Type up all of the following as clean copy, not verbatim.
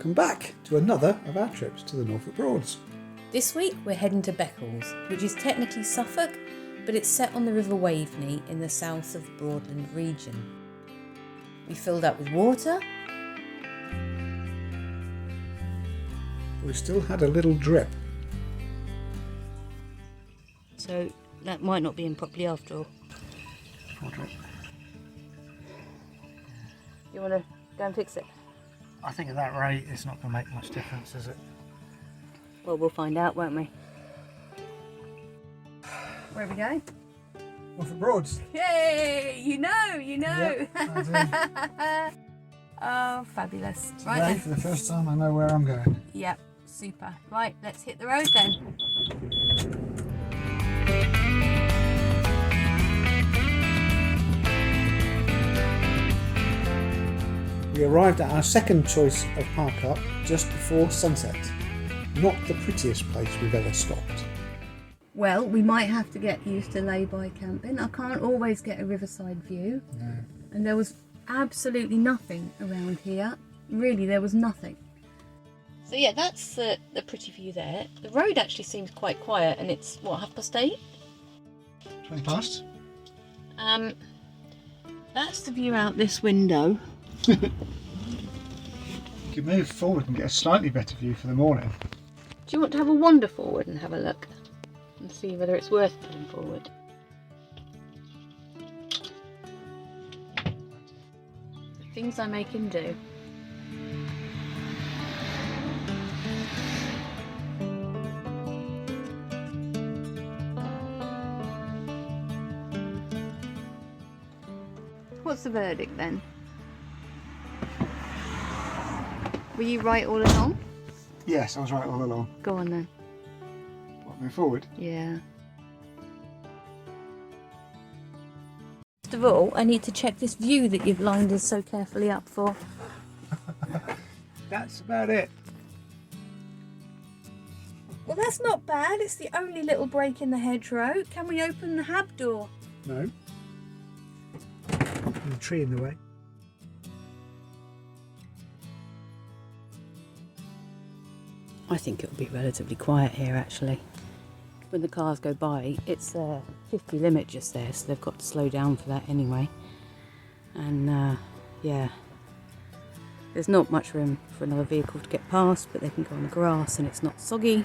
welcome back to another of our trips to the Norfolk Broads. This week we're heading to Beccles, which is technically Suffolk, but it's set on the River Waveney in the south of the Broadland region. We filled up with water. We still had a little drip. So that might not be in properly after all. Small drip. You want to go and fix it? I think at that rate it's not going to make much difference, is it? Well, we'll find out, won't we? Where are we going? Norfolk Broads. Yay! You know! Yep, I Oh, fabulous. do. Right Today, then. for the first time, I know where I'm going. Yep, super. Right, let's hit the road then. We arrived at our second choice of park up just before sunset. Not the prettiest place we've ever stopped. Well, we might have to get used to lay-by camping. I can't always get a riverside view. No. And there was absolutely nothing around here. Really, there was nothing. So yeah, that's the pretty view there. The road actually seems quite quiet, and it's, what, 8:30? 20 past? That's the view out this window. You could move forward and get a slightly better view for the morning. Do you want to have a wander forward and have a look? And see whether it's worth putting forward? The things I make him do. What's the verdict then? Were you right all along? Yes, I was right all along. Go on then. What, move forward? Yeah. First of all, I need to check this view that you've lined us so carefully up for. That's about it. Well, that's not bad. It's the only little break in the hedgerow. Can we open the hab door? No. There's a tree in the way. I think it'll be relatively quiet here actually. When the cars go by, it's a 50 limit just there, so they've got to slow down for that anyway. And yeah, there's not much room for another vehicle to get past, but they can go on the grass and it's not soggy.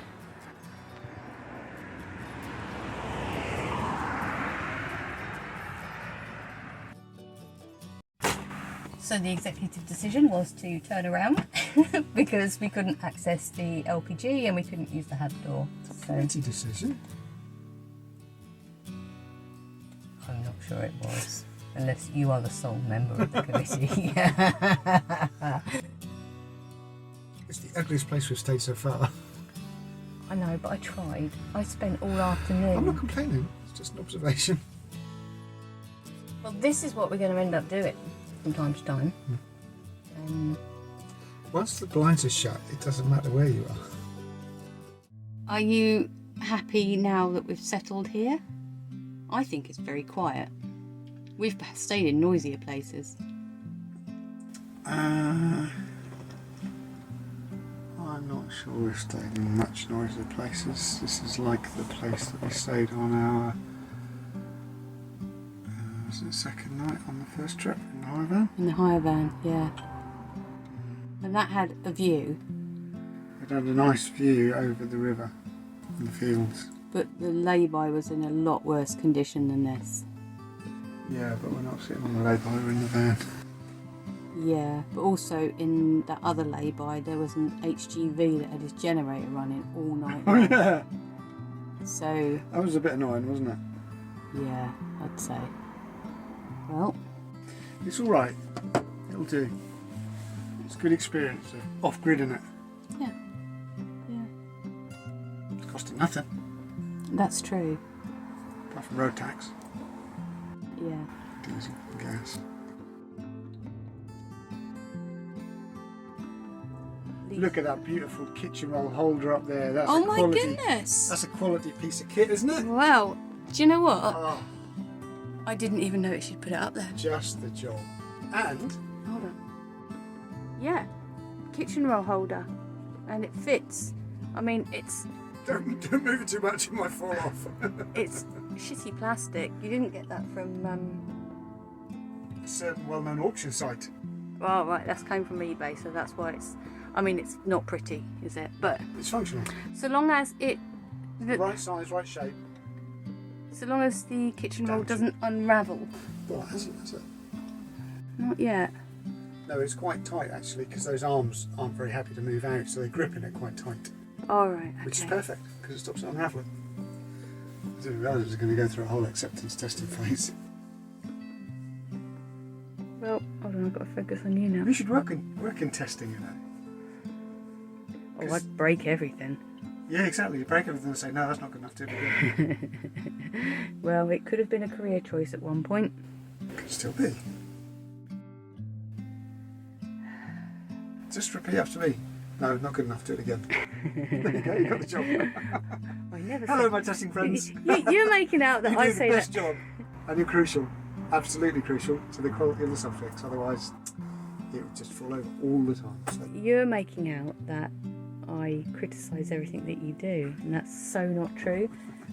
So the executive decision was to turn around because we couldn't access the LPG and we couldn't use the hab door. So Committee decision. I'm not sure it was, unless you are the sole member of the committee. It's the ugliest place we've stayed so far. I know, but I tried. I spent all afternoon. I'm not complaining, it's just an observation. Well, this is what we're going to end up doing from time to time. Once the blinds are shut, it doesn't matter where you are. Are you happy now that we've settled here? I think it's very quiet. We've stayed in noisier places. I'm not sure we've stayed in much noisier places. This is like the place that we stayed on our was it second night on the first trip in the hire van? In the hire van, yeah. And that had a view. It had a nice view over the river and the fields. But the lay-by was in a lot worse condition than this. Yeah, but we're not sitting on the lay-by, we're in the van. Yeah, but also in that other lay-by there was an HGV that had his generator running all night Oh long. yeah! So, That was a bit annoying, wasn't it? yeah, I'd say. Well, It's alright. It'll do. It's a good experience of off-grid, isn't it? yeah. Yeah. It's costing nothing, That's true. apart from road tax, Yeah. diesel, and gas. Look at that beautiful kitchen roll holder up there. That's Oh a my quality, goodness! That's a quality piece of kit, isn't it? Wow. Do you know what? Oh, I didn't even know she'd put it up there. just the job. And Hold on. Yeah. kitchen roll holder, and it fits. I mean, it's Don't move it too much, it might fall off. it's shitty plastic. You didn't get that from A certain well-known auction site. well, right, that's came from eBay, so that's why it's. I mean, it's not pretty, is it? But It's functional. so long as it, Right size, right shape. so long as the kitchen roll Don't. doesn't unravel. Well, hasn't it? Not yet. No, it's quite tight actually, because those arms aren't very happy to move out, so they're gripping it quite tight. All right. Okay. Which is perfect, because it stops it unravelling. I didn't realise it was going to go through a whole acceptance testing phase. Well, hold on, I've got to focus on you now. We should work in testing, you know. Oh, I'd break everything. Yeah, exactly. You break everything and say, no, that's not good enough to do it. Well, it could have been a career choice at one point. Could still be. Just repeat after me. No, not good enough. Do it again. There you go. You got the job. I never Hello, said- my testing friends. You're making out that You I do say the best that. job, and you're crucial, absolutely crucial to the quality of the suffix. Otherwise, it would just fall over all the time. So, You're making out that I criticise everything that you do, and that's so not true.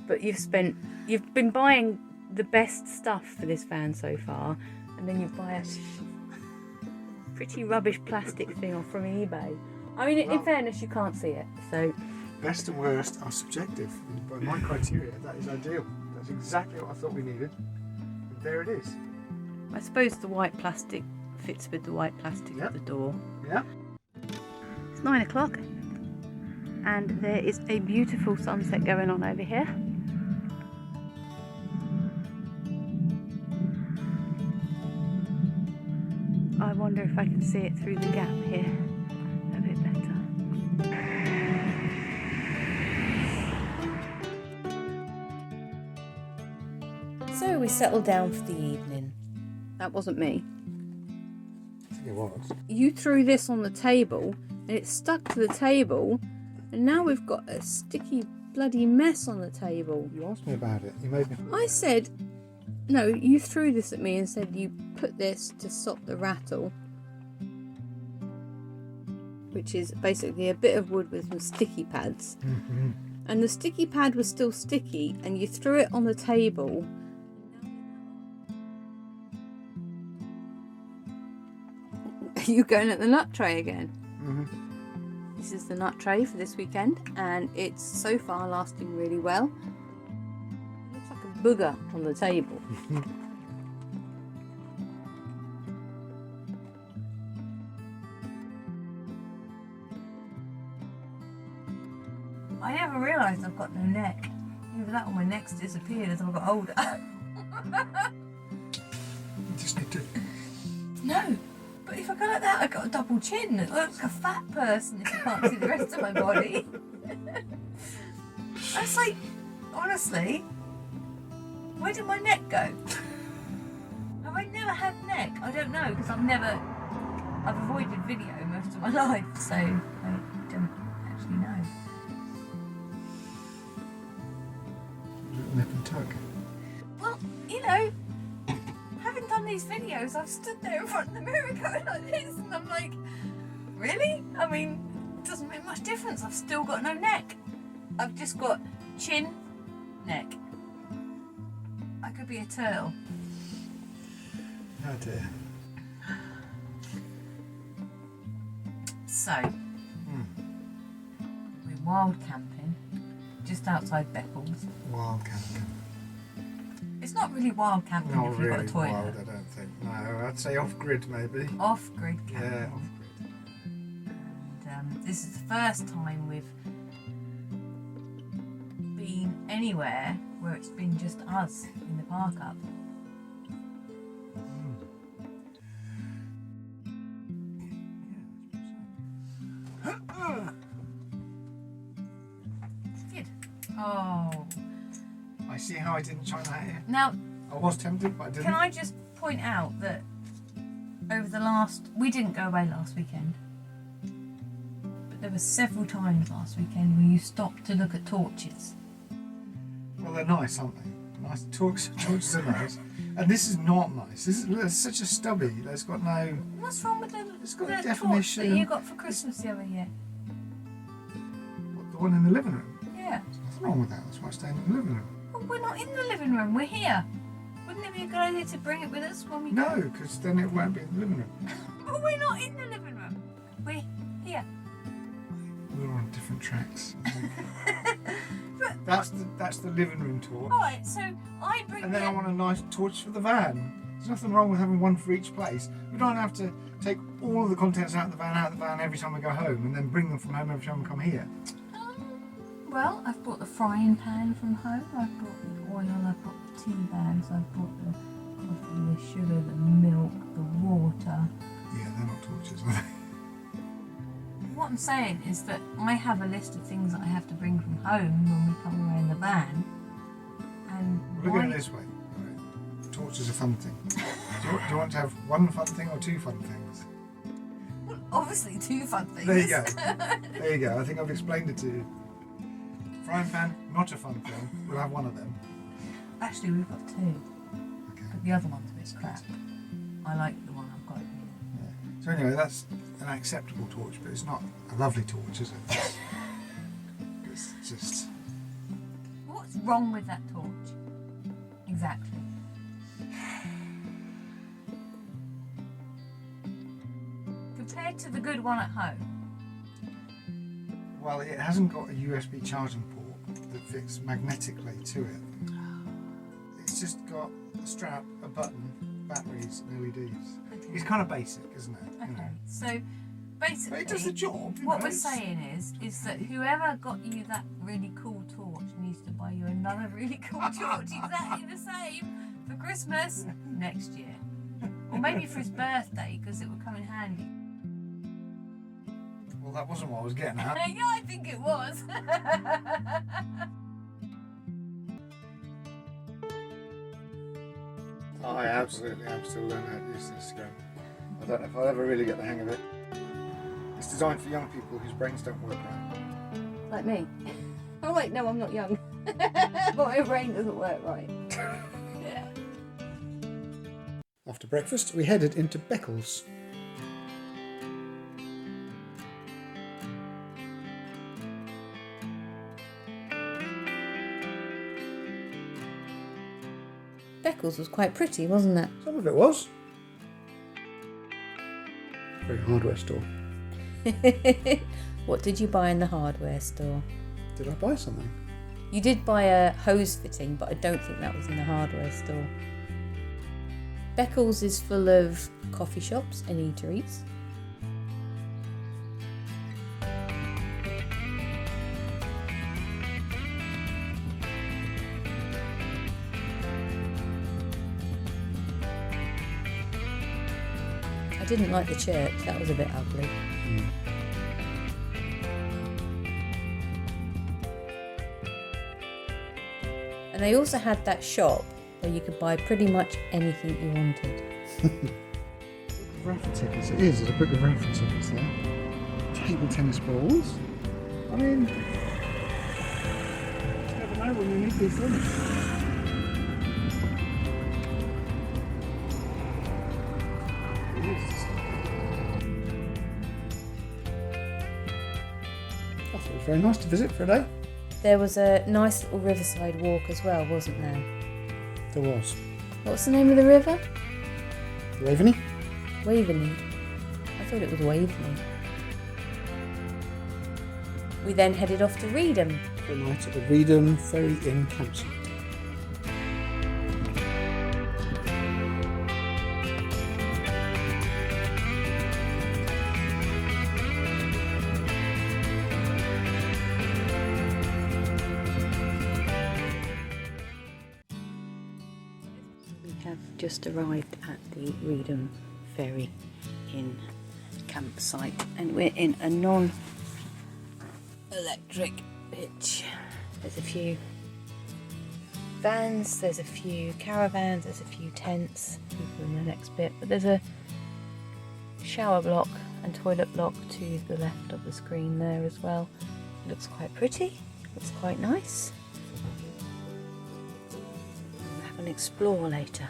But you've been buying the best stuff for this van so far, and then you buy a pretty rubbish plastic thing off from eBay. I mean, in Well- fairness, you can't see it, so best and worst are subjective. And by my criteria, that is ideal. That's exactly what I thought we needed. And there it is. I suppose the white plastic fits with the white plastic Yep. at the door. Yeah. It's 9 o'clock, and there is a beautiful sunset going on over here. I wonder if I can see it through the gap here a bit better. So we settled down for the evening. That wasn't me. I think it was. You threw this on the table and it stuck to the table, and now we've got a sticky bloody mess on the table. You asked me about it. You made me. I said, no, you threw this at me and said you put this to stop the rattle, which is basically a bit of wood with some sticky pads. Mm-hmm. And the sticky pad was still sticky, and you threw it on the table. Are you going at the nut tray again? Mm-hmm. This is the nut tray for this weekend, and it's so far lasting really well. It looks like a booger on the table. I never realised I've got no neck. Either that or my neck's disappeared as I've got older. You just need to. No, but if I go like that, I've got a double chin. It looks like a fat person if you can't see the rest of my body. That's like, honestly, where did my neck go? Have I never had neck? I don't know, because I've avoided video most of my life, so I don't actually know. Nip and tuck. Well, you know, having done these videos, I've stood there in front of the mirror going like this, and I'm like, really? I mean, it doesn't make much difference. I've still got no neck. I've just got chin, neck. I could be a turtle. Oh dear. So, we're wild camping just outside Beccles. Wild camping. It's not really wild camping Not if you've got really a toilet. wild, I don't think. No, I'd say off-grid maybe. Off-grid camping. Yeah, off-grid. And this is the first time we've been anywhere where it's been just us in the park up. Good. Oh. I see how I didn't try that here. Now, I was tempted, but I didn't. can I just point out that over the we didn't go away last weekend, but there were several times last weekend where you stopped to look at torches. Well, they're nice, aren't they? Nice torches are nice. And this is not nice. This is such a stubby. It's got no. What's wrong with It's got the a torch definition. that you got for Christmas the other year? What, the one in the living room? Yeah. There's nothing wrong with that. That's why I stay in the living room. Well, we're not in the living room. We're here. Wouldn't it be a good idea to bring it with us when we go? No, because then it won't be in the living room. But we're not in the living room. We're here. We're on different tracks. That's the living room torch. Alright, so I bring And then I want a nice torch for the van. There's nothing wrong with having one for each place. We don't have to take all of the contents out of the van every time we go home and then bring them from home every time we come here. Well, I've brought the frying pan from home, I've brought the oil, I've brought the tea bags, I've brought the coffee, the sugar, the milk, the water. Yeah, they're not torches, are they? What I'm saying is that I have a list of things that I have to bring from home when we come away in the van. And Look at it this way. Right. Torches are a fun thing. Do you want to have one fun thing or two fun things? Well, obviously two fun things. There you go. There you go. I think I've explained it to you. Frying pan, not a fun thing. We'll have one of them. Actually, we've got two. Okay. But the other one's a bit crap. I like the one I've got here. Yeah. So anyway, that's an acceptable torch, but it's not a lovely torch, is it? It's just... What's wrong with that torch? Exactly. Compared to the good one at home. Well, it hasn't got a USB charging port that fits magnetically to it. It's just got a strap, a button, batteries and LEDs. Okay. It's kind of basic, isn't it? You Okay, know. so But basically, it does the job. you what know, we're it's- saying is that whoever got you that really cool torch needs to buy you another really cool torch exactly the same for Christmas next year, or maybe for his birthday because it would come in handy. Well, that wasn't what I was getting at. Yeah, I think it was. I absolutely am still learning how to use this gun. I don't know if I'll ever really get the hang of it. It's designed for young people whose brains don't work right. Like me. Oh wait, no, I'm not young. But my brain doesn't work right. After breakfast, we headed into Beccles. Beccles was quite pretty, wasn't it? Some of it was. Very hardware store. What did you buy in the hardware store? Did I buy something? You did buy a hose fitting, but I don't think that was in the hardware store. Beccles is full of coffee shops and eateries. I didn't like the church, that was a bit ugly. And they also had that shop where you could buy pretty much anything you wanted. Raffle tickets. It is. There's a book of raffle tickets there. Table tennis balls. I mean, you never know when you need these things. I thought it was very nice to visit for a day. There was a nice little riverside walk as well, wasn't there? There was. What's the name of the river? Waveney. Waveney. I thought it was Waveney. We then headed off to Reedham. For a night at the Reedham Ferry Inn Campsite. We have just arrived at the Reedham Ferry Inn Campsite and we're in a non-electric pitch. There's a few vans, there's a few caravans, there's a few tents, people in the next bit, but there's a shower block and toilet block to the left of the screen there as well. It looks quite pretty, looks quite nice. explore later.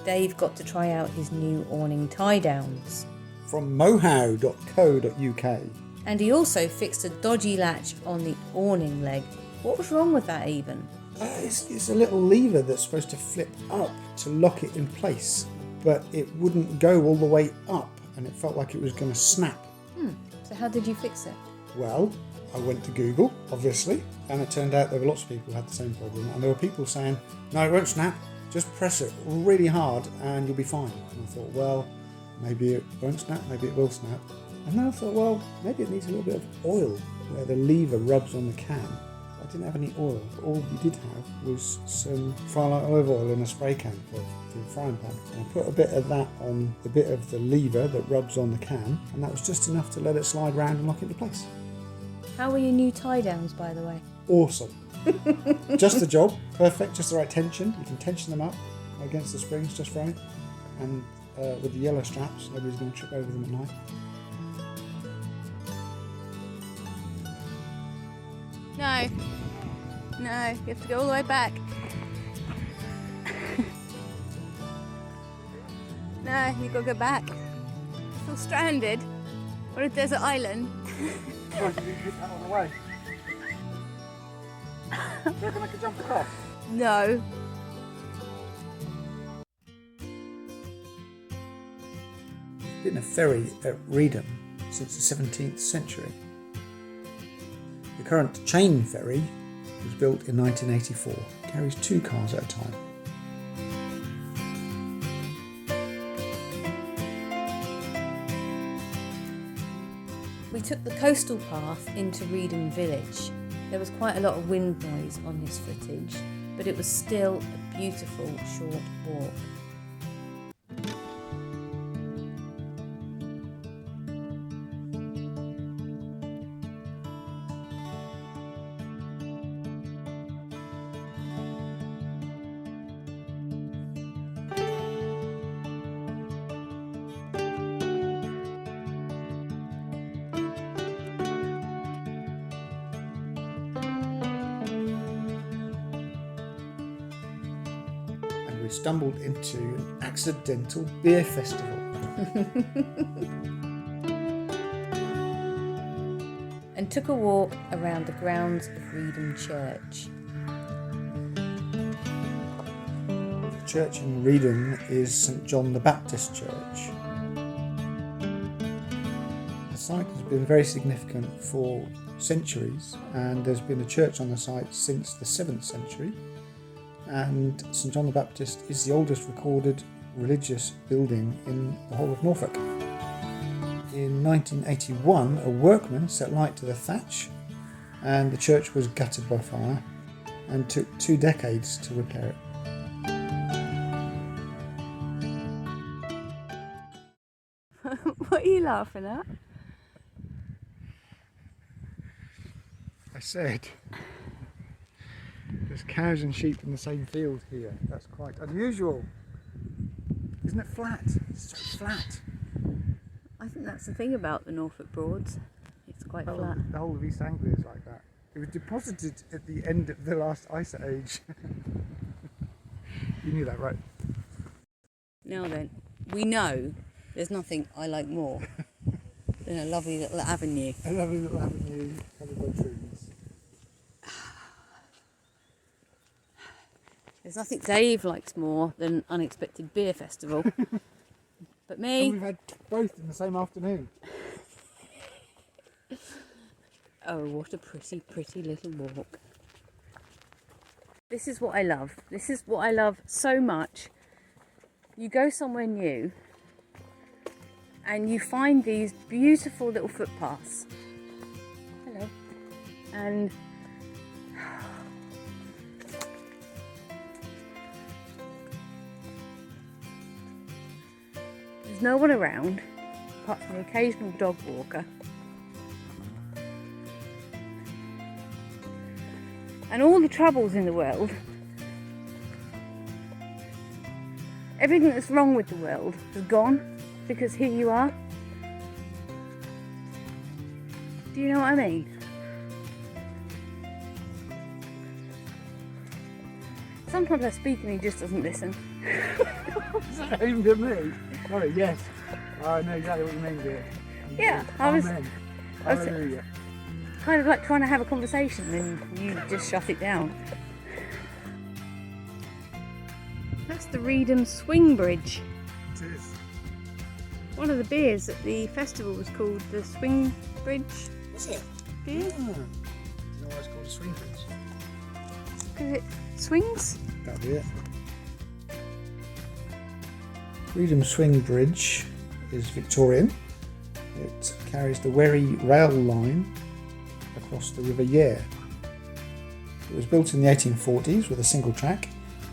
Dave got to try out his new awning tie-downs. From mohow.co.uk. And he also fixed a dodgy latch on the awning leg. What was wrong with that even? It's a little lever that's supposed to flip up to lock it in place, but it wouldn't go all the way up and it felt like it was going to snap. So how did you fix it? Well, I went to Google, obviously, and it turned out there were lots of people who had the same problem, and there were people saying, no, it won't snap, just press it really hard and you'll be fine. And I thought, well, maybe it won't snap, maybe it will snap. And then I thought, well, maybe it needs a little bit of oil where the lever rubs on the can. I didn't have any oil. All we did have was some Firelight olive oil in a spray can for the frying pan. And I put a bit of that on the bit of the lever that rubs on the can, and that was just enough to let it slide round and lock it into place. How were your new tie-downs, by the way? Awesome. Just the job. Perfect. Just the right tension. You can tension them up against the springs just right. And with the yellow straps, nobody's going to trip over them at night. No, you have to go all the way back. No, you've got to go back. You're still stranded on a desert island. Oh, you hit that on the way. Do you reckon I could jump across? No. There's been a ferry at Reedham since the 17th century. The current chain ferry was built in 1984. It carries 2 cars at a time. We took the coastal path into Reedham village. There was quite a lot of wind noise on this footage, but it was still a beautiful short walk. We stumbled into an accidental beer festival. And took a walk around the grounds of Reedham Church. The church in Reedham is St John the Baptist Church. The site has been very significant for centuries, and there's been a church on the site since the 7th century. And St John the Baptist is the oldest recorded religious building in the whole of Norfolk. In 1981, a workman set light to the thatch, and the church was gutted by fire and took 2 decades to repair it. What are you laughing at? I said, there's cows and sheep in the same field here. That's quite unusual. Isn't it flat? It's so flat. I think that's the thing about the Norfolk Broads. It's quite flat. The whole of East Anglia is like that. It was deposited at the end of the last ice age. You knew that, right? Now then, we know there's nothing I like more than a lovely little avenue. A lovely little avenue covered by trees. There's nothing Dave likes more than an unexpected beer festival. But me... And we've had both in the same afternoon. Oh, what a pretty, pretty little walk. This is what I love. This is what I love so much. You go somewhere new and you find these beautiful little footpaths. Hello. And there's no one around apart from the occasional dog walker. And all the troubles in the world, everything that's wrong with the world has gone because here you are. Do you know what I mean? Sometimes I speak and he just doesn't listen. Is that aimed at me? Oh, yes. I know exactly what you mean, dear. Yeah, I was Hallelujah. kind of like trying to have a conversation and you just shut it down. That's the Reedham Swing Bridge. It is. One of the beers at the festival was called the Swing Bridge Is it? beer. Do you know why it's called a swing bridge? Because it swings. That'll be it. Reedham Swing Bridge is Victorian. It carries the Wherry rail line across the River Yare. It was built in the 1840s with a single track,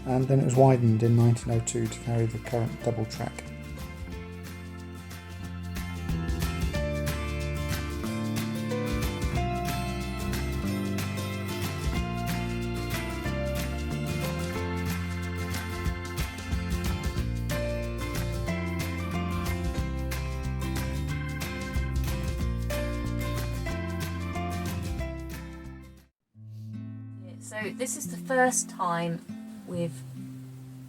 and then it was widened in 1902 to carry the current double track. So this is the first time we've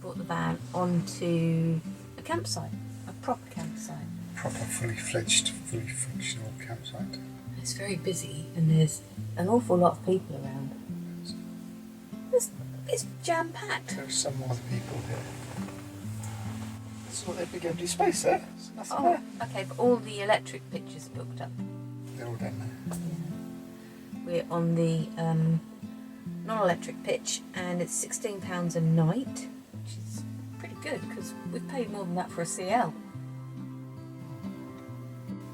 brought the van onto a campsite, a proper campsite. Proper, fully fledged, fully functional campsite. It's very busy and there's an awful lot of people around. It's jam-packed. There's some other people here. This is what their big empty space there. There's nothing Oh, there. okay, but all the electric pitches are booked up. They're all down there. We're on the non-electric pitch and it's £16 a night, which is pretty good because we've paid more than that for a CL.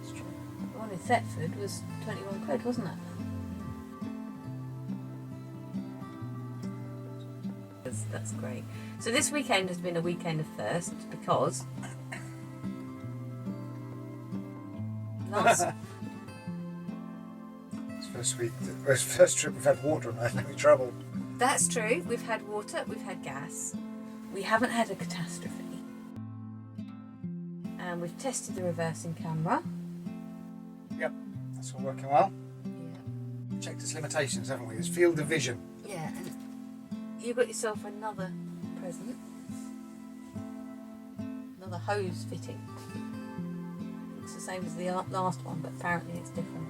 That's true. The one in Thetford was 21 quid, wasn't it? That's great. So this weekend has been a weekend of firsts because last First trip we've had water and I had no trouble. That's true. We've had water, we've had gas. We haven't had a catastrophe. And we've tested the reversing camera. Yep, that's all working well. Yeah. Checked its limitations, haven't we? It's field of vision. Yeah, and you got yourself another present. Another hose fitting. Looks the same as the last one, but apparently it's different.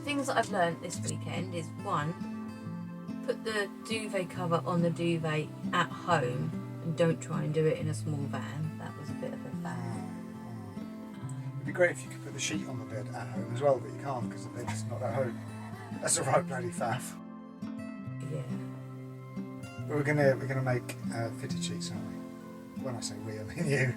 Things that I've learnt this weekend is one, put the duvet cover on the duvet at home and don't try and do it in a small van. That was a bit of a faff. It'd be great if you could put the sheet on the bed at home as well, but you can't because the bed's not at home. That's a right bloody faff. Yeah. But we're gonna make fitted sheets, aren't we? When I say we, I mean you.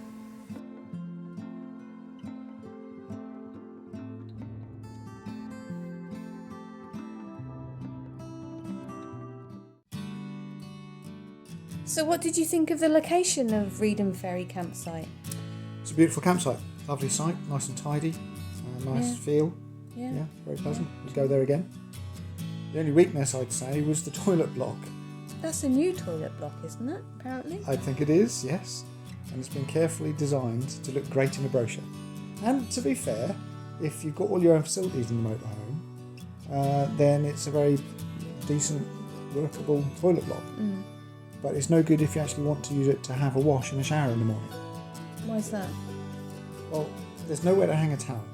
So what did you think of the location of Reedham Ferry Campsite? It's a beautiful campsite, lovely site, nice and tidy, nice feel. Yeah. Very pleasant. We'll go there again. The only weakness I'd say was the toilet block. That's a new toilet block, isn't it? Apparently. I think it is, yes. And it's been carefully designed to look great in a brochure. And to be fair, if you've got all your own facilities in the motorhome, then it's a very decent, workable toilet block. Mm. But it's no good if you actually want to use it to have a wash and a shower in the morning. Why's that? Well, there's nowhere to hang a towel.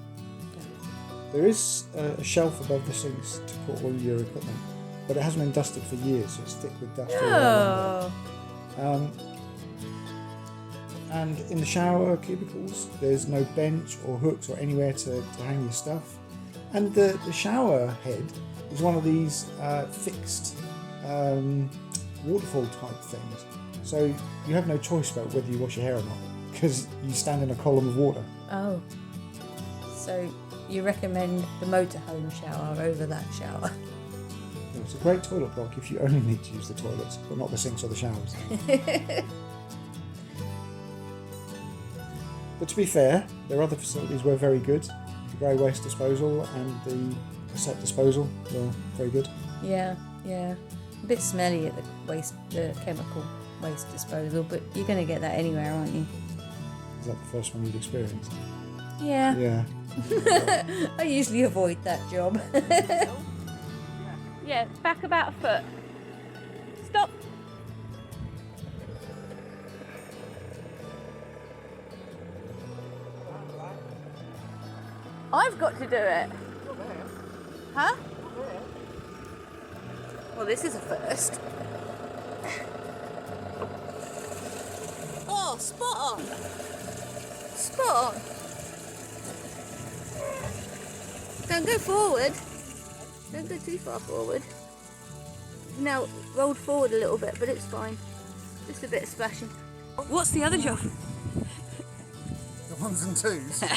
There is a shelf above the sinks to put all your equipment, but it hasn't been dusted for years, so it's thick with dust. Oh. And in the shower cubicles, there's no bench or hooks or anywhere to hang your stuff. And the shower head is one of these fixed waterfall type things. So you have no choice about whether you wash your hair or not, because you stand in a column of water. Oh. So you recommend the motorhome shower over that shower? It's a great toilet block if you only need to use the toilets, but not the sinks or the showers. But to be fair, their other facilities were very good. The grey waste disposal and the cassette disposal were very good. Yeah. A bit smelly at the chemical waste disposal, but you're going to get that anywhere, aren't you? Is that the first one you've experienced? Yeah. Yeah. I usually avoid that job. Yeah, back about a foot. Stop. I've got to do it. Huh? Well, this is a first. Oh, spot on. Spot on. Don't go forward. Don't go too far forward. Now, rolled forward a little bit, but it's fine. Just a bit of splashing. What's the other job? The ones and twos. Oh,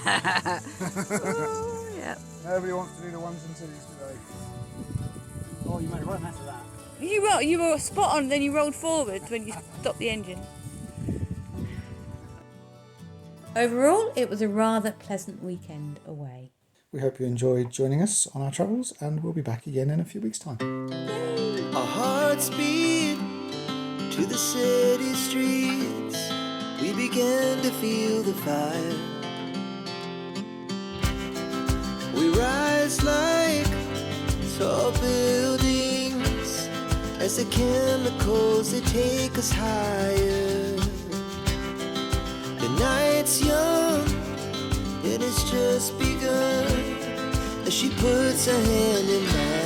yeah. Nobody wants to do the ones and twos today. Oh, you made a right mess of that. You were spot on, then you rolled forward when you stopped the engine. Overall, it was a rather pleasant weekend away. We hope you enjoyed joining us on our travels, and we'll be back again in a few weeks' time. Our hearts beat to the city streets. We began to feel the fire. We rise like tall buildings as the chemicals they take us higher. The night's young, it has just begun as she puts her hand in mine.